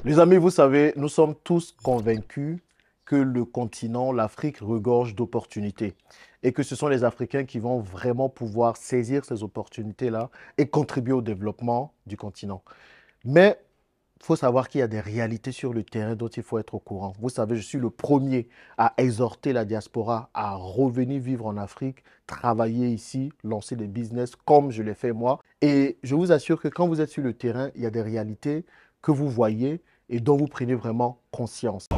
Les amis, vous savez, nous sommes tous convaincus que le continent, l'Afrique, regorge d'opportunités et que ce sont les Africains qui vont vraiment pouvoir saisir ces opportunités-là et contribuer au développement du continent. Mais il faut savoir qu'il y a des réalités sur le terrain dont il faut être au courant. Vous savez, je suis le premier à exhorter la diaspora à revenir vivre en Afrique, travailler ici, lancer des business comme je l'ai fait moi. Et je vous assure que quand vous êtes sur le terrain, il y a des réalités que vous voyez et dont vous prenez vraiment conscience.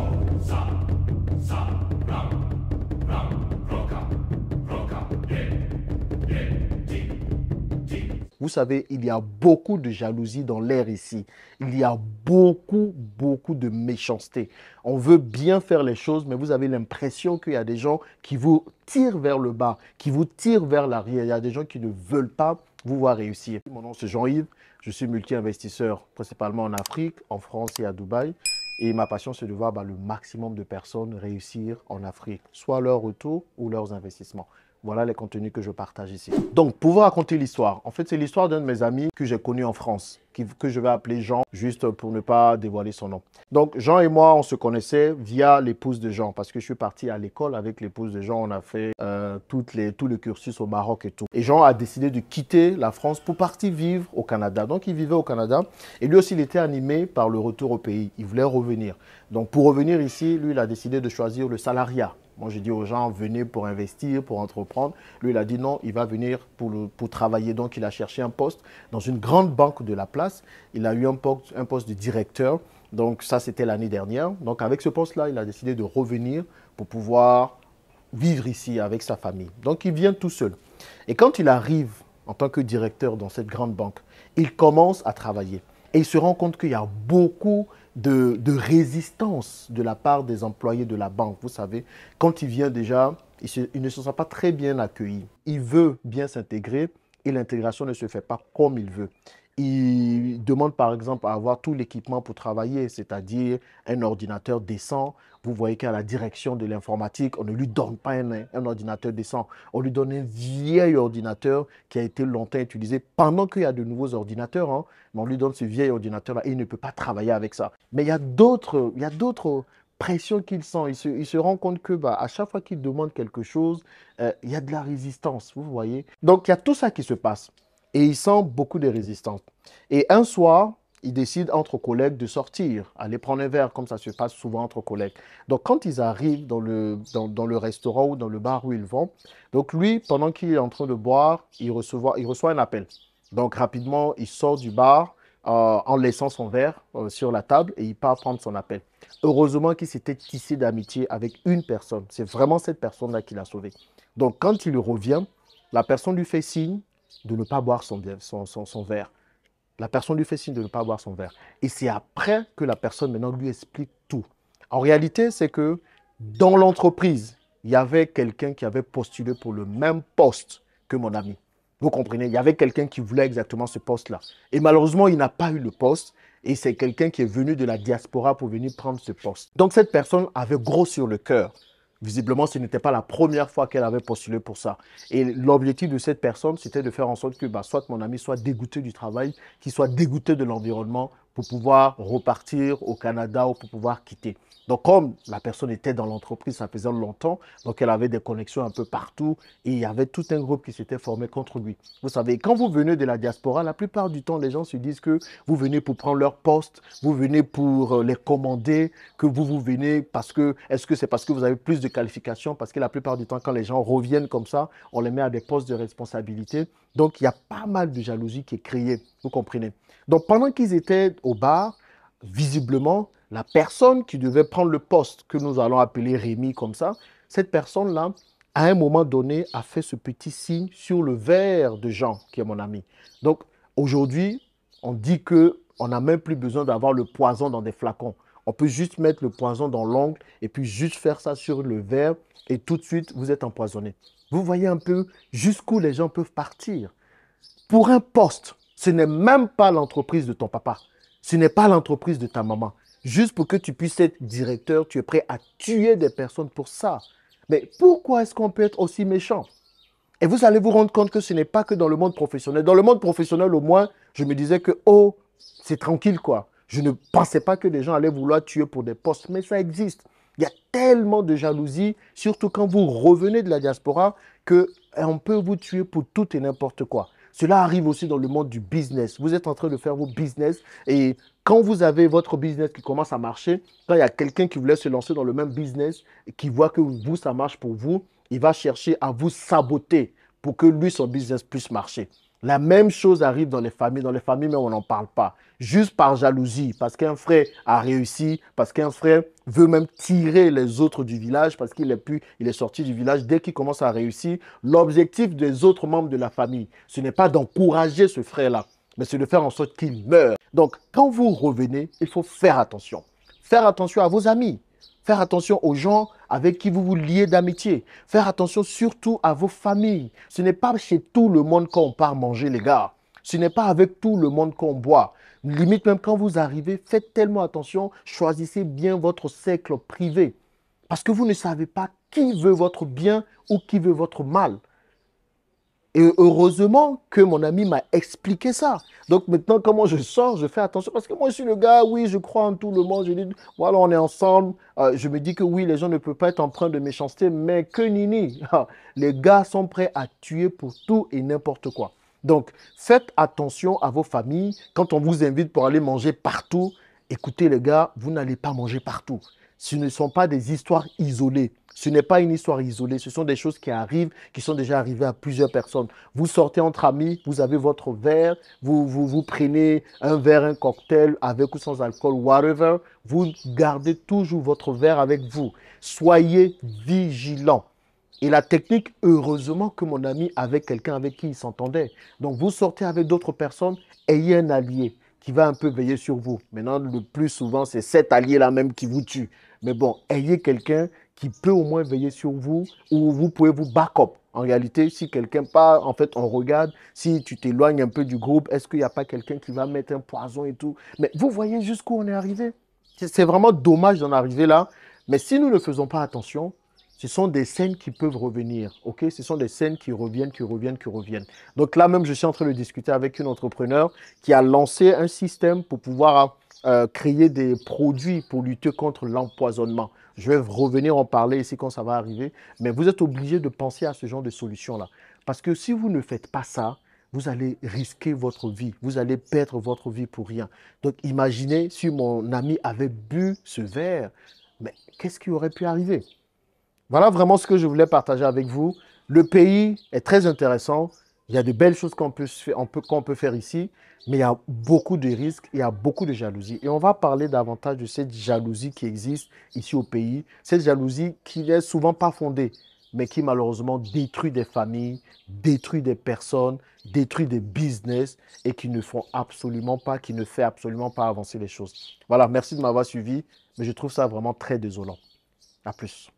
Vous savez, il y a beaucoup de jalousie dans l'air ici. Il y a beaucoup de méchanceté. On veut bien faire les choses, mais vous avez l'impression qu'il y a des gens qui vous tirent vers le bas, qui vous tirent vers l'arrière. Il y a des gens qui ne veulent pas vous voir réussir. Mon nom, c'est Jean-Yves. Je suis multi-investisseur, principalement en Afrique, en France et à Dubaï. Et ma passion, c'est de voir le maximum de personnes réussir en Afrique, soit leur retour ou leurs investissements. Voilà les contenus que je partage ici. Donc, pour vous raconter l'histoire, en fait, c'est l'histoire d'un de mes amis que j'ai connu en France, que je vais appeler Jean, juste pour ne pas dévoiler son nom. Donc, Jean et moi, on se connaissait via l'épouse de Jean, parce que je suis parti à l'école avec l'épouse de Jean. On a fait tout le cursus au Maroc et tout. Et Jean a décidé de quitter la France pour partir vivre au Canada. Donc, il vivait au Canada. Et lui aussi, il était animé par le retour au pays. Il voulait revenir. Donc, pour revenir ici, lui, il a décidé de choisir le salariat. Moi, j'ai dit aux gens, venez pour investir, pour entreprendre. Lui, il a dit non, il va venir pour travailler. Donc, il a cherché un poste dans une grande banque de la place. Il a eu un poste de directeur. Donc, ça, c'était l'année dernière. Donc, avec ce poste-là, il a décidé de revenir pour pouvoir vivre ici avec sa famille. Donc, il vient tout seul. Et quand il arrive en tant que directeur dans cette grande banque, il commence à travailler. Et il se rend compte qu'il y a beaucoup de résistance de la part des employés de la banque. Vous savez, quand il vient déjà, il ne se sent pas très bien accueilli. Il veut bien s'intégrer et l'intégration ne se fait pas comme il veut. Il demande par exemple à avoir tout l'équipement pour travailler, c'est-à-dire un ordinateur décent. Vous voyez qu'à la direction de l'informatique, on ne lui donne pas un ordinateur décent. On lui donne un vieil ordinateur qui a été longtemps utilisé pendant qu'il y a de nouveaux ordinateurs. Hein, mais on lui donne ce vieil ordinateur-là et il ne peut pas travailler avec ça. Mais il y a d'autres pressions qu'il sent. Il se rend compte que à chaque fois qu'il demande quelque chose, il y a de la résistance, vous voyez. Donc, il y a tout ça qui se passe. Et il sent beaucoup de résistance. Et un soir, il décide entre collègues de sortir, aller prendre un verre, comme ça se passe souvent entre collègues. Donc, quand ils arrivent dans le restaurant ou dans le bar où ils vont, donc lui, pendant qu'il est en train de boire, il reçoit un appel. Donc, rapidement, il sort du bar en laissant son verre sur la table et il part prendre son appel. Heureusement qu'il s'était tissé d'amitié avec une personne. C'est vraiment cette personne-là qui l'a sauvé. Donc, quand il revient, la personne lui fait signe de ne pas boire son verre. La personne lui fait signe de ne pas boire son verre. Et c'est après que la personne maintenant lui explique tout. En réalité, c'est que dans l'entreprise, il y avait quelqu'un qui avait postulé pour le même poste que mon ami. Vous comprenez? Il y avait quelqu'un qui voulait exactement ce poste-là. Et malheureusement, il n'a pas eu le poste. Et c'est quelqu'un qui est venu de la diaspora pour venir prendre ce poste. Donc cette personne avait gros sur le cœur. Visiblement, ce n'était pas la première fois qu'elle avait postulé pour ça. Et l'objectif de cette personne, c'était de faire en sorte que soit mon ami soit dégoûté du travail, qu'il soit dégoûté de l'environnement pour pouvoir repartir au Canada ou pour pouvoir quitter. Donc, comme la personne était dans l'entreprise, ça faisait longtemps, donc elle avait des connexions un peu partout et il y avait tout un groupe qui s'était formé contre lui. Vous savez, quand vous venez de la diaspora, la plupart du temps, les gens se disent que vous venez pour prendre leur poste, vous venez pour les commander, que vous venez parce que, est-ce que c'est parce que vous avez plus de qualifications? Parce que la plupart du temps, quand les gens reviennent comme ça, on les met à des postes de responsabilité. Donc, il y a pas mal de jalousie qui est créée, vous comprenez? Donc, pendant qu'ils étaient au bar, visiblement, la personne qui devait prendre le poste que nous allons appeler Rémi comme ça, cette personne-là, à un moment donné, a fait ce petit signe sur le verre de Jean, qui est mon ami. Donc, aujourd'hui, on dit qu'on n'a même plus besoin d'avoir le poison dans des flacons. On peut juste mettre le poison dans l'ongle et puis juste faire ça sur le verre et tout de suite, vous êtes empoisonné. Vous voyez un peu jusqu'où les gens peuvent partir. Pour un poste, ce n'est même pas l'entreprise de ton papa. Ce n'est pas l'entreprise de ta maman. Juste pour que tu puisses être directeur, tu es prêt à tuer des personnes pour ça. Mais pourquoi est-ce qu'on peut être aussi méchant? Et vous allez vous rendre compte que ce n'est pas que dans le monde professionnel. Dans le monde professionnel, au moins, je me disais que, oh, c'est tranquille, quoi. Je ne pensais pas que des gens allaient vouloir tuer pour des postes, mais ça existe. Il y a tellement de jalousie, surtout quand vous revenez de la diaspora, que on peut vous tuer pour tout et n'importe quoi. Cela arrive aussi dans le monde du business. Vous êtes en train de faire vos business et quand vous avez votre business qui commence à marcher, quand il y a quelqu'un qui voulait se lancer dans le même business et qui voit que vous, ça marche pour vous, il va chercher à vous saboter pour que lui, son business puisse marcher. La même chose arrive dans les familles. Dans les familles, mais on n'en parle pas. Juste par jalousie, parce qu'un frère a réussi, parce qu'un frère veut même tirer les autres du village, parce il est sorti du village. Dès qu'il commence à réussir, l'objectif des autres membres de la famille, ce n'est pas d'encourager ce frère-là, mais c'est de faire en sorte qu'il meure. Donc, quand vous revenez, il faut faire attention. Faire attention à vos amis. Faire attention aux gens avec qui vous vous liez d'amitié. Faire attention surtout à vos familles. Ce n'est pas chez tout le monde qu'on part manger, les gars. Ce n'est pas avec tout le monde qu'on boit. Limite, même quand vous arrivez, faites tellement attention, choisissez bien votre cercle privé. Parce que vous ne savez pas qui veut votre bien ou qui veut votre mal. Et heureusement que mon ami m'a expliqué ça. Donc maintenant, comment je sors, je fais attention. Parce que moi, je suis le gars, oui, je crois en tout le monde. Je dis, voilà, on est ensemble. Je me dis que oui, les gens ne peuvent pas être empreints de méchanceté, mais que nini. Les gars sont prêts à tuer pour tout et n'importe quoi. Donc, faites attention à vos familles. Quand on vous invite pour aller manger partout, écoutez les gars, vous n'allez pas manger partout. Ce ne sont pas des histoires isolées. Ce n'est pas une histoire isolée. Ce sont des choses qui arrivent, qui sont déjà arrivées à plusieurs personnes. Vous sortez entre amis, vous avez votre verre, vous prenez un verre, un cocktail avec ou sans alcool, whatever. Vous gardez toujours votre verre avec vous. Soyez vigilants. Et la technique, heureusement que mon ami avait quelqu'un avec qui il s'entendait. Donc, vous sortez avec d'autres personnes, ayez un allié qui va un peu veiller sur vous. Maintenant, le plus souvent, c'est cet allié-là même qui vous tue. Mais bon, ayez quelqu'un qui peut au moins veiller sur vous ou vous pouvez vous back-up. En réalité, si quelqu'un part, en fait, on regarde, si tu t'éloignes un peu du groupe, est-ce qu'il n'y a pas quelqu'un qui va mettre un poison et tout? Mais vous voyez jusqu'où on est arrivé. C'est vraiment dommage d'en arriver là. Mais si nous ne faisons pas attention, ce sont des scènes qui peuvent revenir, ok? Ce sont des scènes qui reviennent, qui reviennent, qui reviennent. Donc là même, je suis en train de discuter avec une entrepreneur qui a lancé un système pour pouvoir créer des produits pour lutter contre l'empoisonnement. Je vais revenir en parler ici quand ça va arriver, mais vous êtes obligé de penser à ce genre de solution-là. Parce que si vous ne faites pas ça, vous allez risquer votre vie, vous allez perdre votre vie pour rien. Donc imaginez si mon ami avait bu ce verre, mais qu'est-ce qui aurait pu arriver? Voilà vraiment ce que je voulais partager avec vous. Le pays est très intéressant. Il y a de belles choses qu'on peut faire ici, mais il y a beaucoup de risques, il y a beaucoup de jalousie. Et on va parler davantage de cette jalousie qui existe ici au pays. Cette jalousie qui n'est souvent pas fondée, mais qui malheureusement détruit des familles, détruit des personnes, détruit des business et qui ne font absolument pas, qui ne fait absolument pas avancer les choses. Voilà, merci de m'avoir suivi, mais je trouve ça vraiment très désolant. À plus.